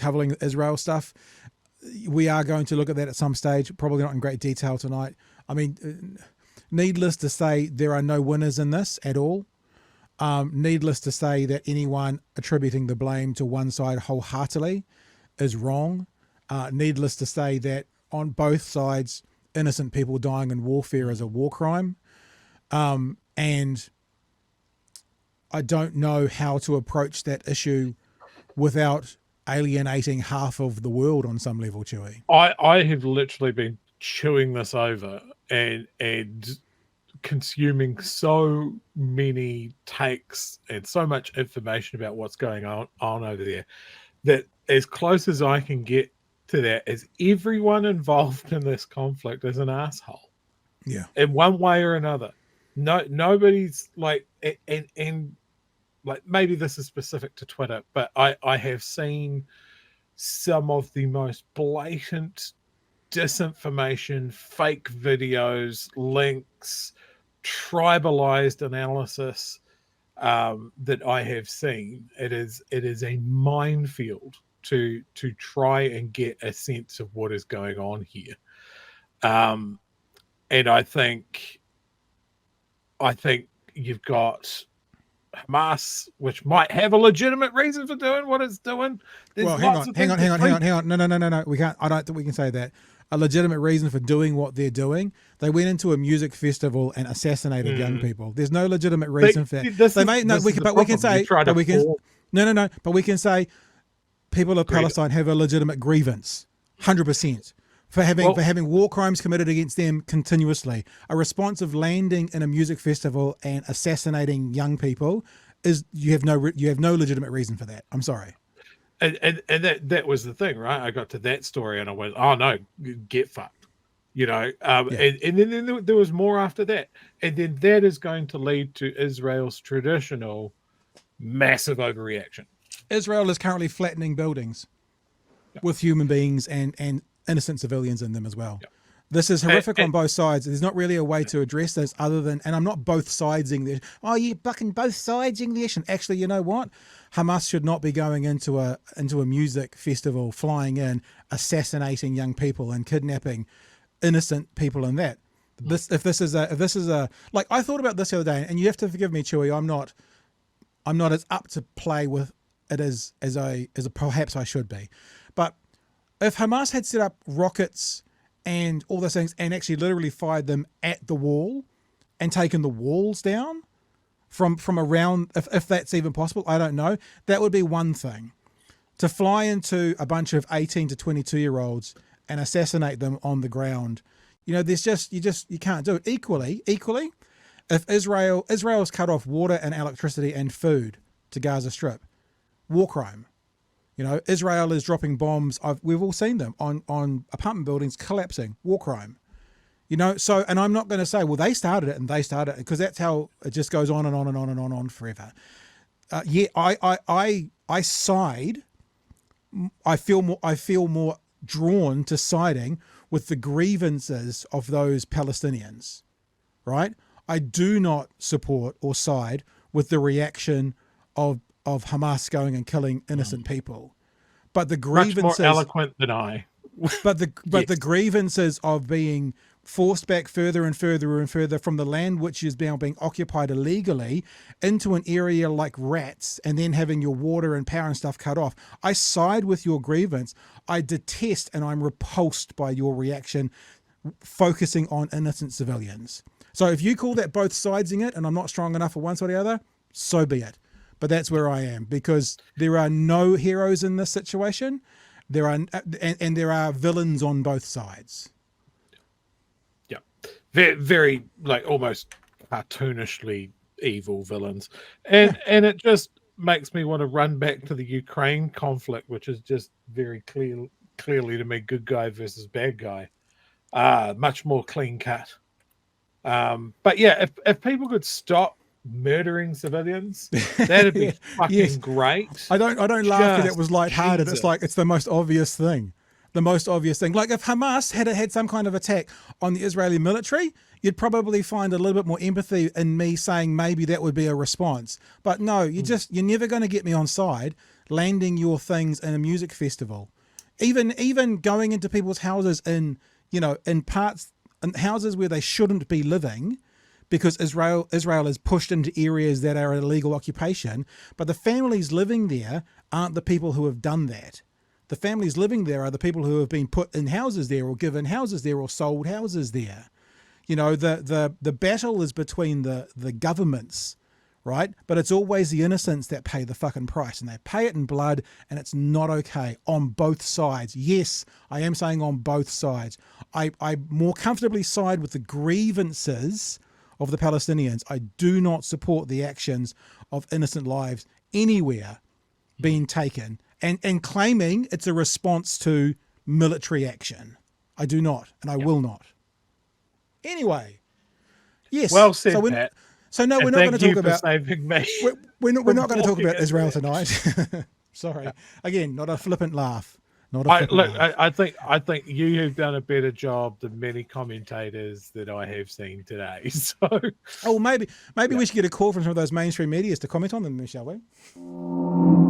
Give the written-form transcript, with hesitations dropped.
covering Israel stuff. We are going to look at that at some stage, probably not in great detail tonight. I mean, needless to say, there are no winners in this at all. Needless to say that anyone attributing the blame to one side wholeheartedly is wrong. Needless to say that on both sides, innocent people dying in warfare is a war crime. And I don't know how to approach that issue without alienating half of the world on some level, Chewy. I have literally been chewing this over and consuming so many takes and so much information about what's going on over there that as close as I can get to that is everyone involved in this conflict is an asshole. Yeah. In one way or another. Nobody's like, and like maybe this is specific to Twitter, but I have seen some of the most blatant disinformation, fake videos, links, tribalized analysis that I have seen. It is a minefield to try and get a sense of what is going on here. And I think you've got Hamas, which might have a legitimate reason for doing what it's doing. Well, hang on. No. We can't. I don't think we can say that. A legitimate reason for doing what they're doing. They went into a music festival and assassinated young people. There's no legitimate reason for that. But we can say people of Palestine have a legitimate grievance, 100%. For having war crimes committed against them continuously. A response of landing in a music festival and assassinating young people is you have no legitimate reason for that. I'm sorry. And that was the thing, right? I got to that story and I went, oh no, get fucked. And then there was more after that. And then that is going to lead to Israel's traditional massive overreaction. Israel is currently flattening buildings with human beings and innocent civilians in them as well. Yep. This is horrific on both sides. There's not really a way to address this other than, and I'm not both sidesing the, you're bucking both sidesing the issue. Actually, you know what? Hamas should not be going into a music festival, flying in, assassinating young people and kidnapping innocent people in that. If this is a like, I thought about this the other day, and you have to forgive me, Chewy, I'm not as up to play with it as perhaps I should be. But if Hamas had set up rockets and all those things and actually literally fired them at the wall and taken the walls down from around, if that's even possible, I don't know, that would be one thing. To fly into a bunch of 18 to 22-year-olds and assassinate them on the ground, you can't do it. Equally, if Israel's cut off water and electricity and food to Gaza Strip, war crime. Israel is dropping bombs. We've all seen them on apartment buildings collapsing. War crime. So, and I'm not going to say, well, they started it, because that's how it just goes on and on and on and on forever. I side. I feel more drawn to siding with the grievances of those Palestinians, right? I do not support or side with the reaction of Hamas going and killing innocent people, but the grievances much more eloquent than I. but the grievances of being forced back further and further and further from the land which is now being occupied illegally into an area like rats, and then having your water and power and stuff cut off. I side with your grievance. I detest and I'm repulsed by your reaction, focusing on innocent civilians. So if you call that both sidesing it, and I'm not strong enough for one side or the other, so be it. But that's where I am, because there are no heroes in this situation. There are, and there are villains on both sides. Yeah, very, very like almost cartoonishly evil villains, and it just makes me want to run back to the Ukraine conflict, which is just very clearly to me good guy versus bad guy, much more clean cut. But yeah, if people could stop murdering civilians, that'd be fucking great. I don't laugh because it was lighthearted. It's like, it's the most obvious thing, the most obvious thing. Like if Hamas had some kind of attack on the Israeli military, you'd probably find a little bit more empathy in me saying maybe that would be a response. But no, you're never going to get me on side landing your things in a music festival. Even going into people's houses in houses where they shouldn't be living, because Israel is pushed into areas that are illegal occupation, but the families living there aren't the people who have done that. The families living there are the people who have been put in houses there or given houses there or sold houses there. The battle is between the governments, right? But it's always the innocents that pay the fucking price, and they pay it in blood, and it's not okay on both sides. Yes, I am saying on both sides. I more comfortably side with the grievances of the Palestinians. I do not support the actions of innocent lives anywhere being taken and claiming it's a response to military action. I do not, and I will not. Anyway, yes. Well said, Pat. So no, we're not going to talk about. Saving me. We're not going to talk about Israel tonight. Sorry, again, not a flippant laugh. I think you have done a better job than many commentators that I have seen today. So, maybe we should get a call from some of those mainstream medias to comment on them, shall we?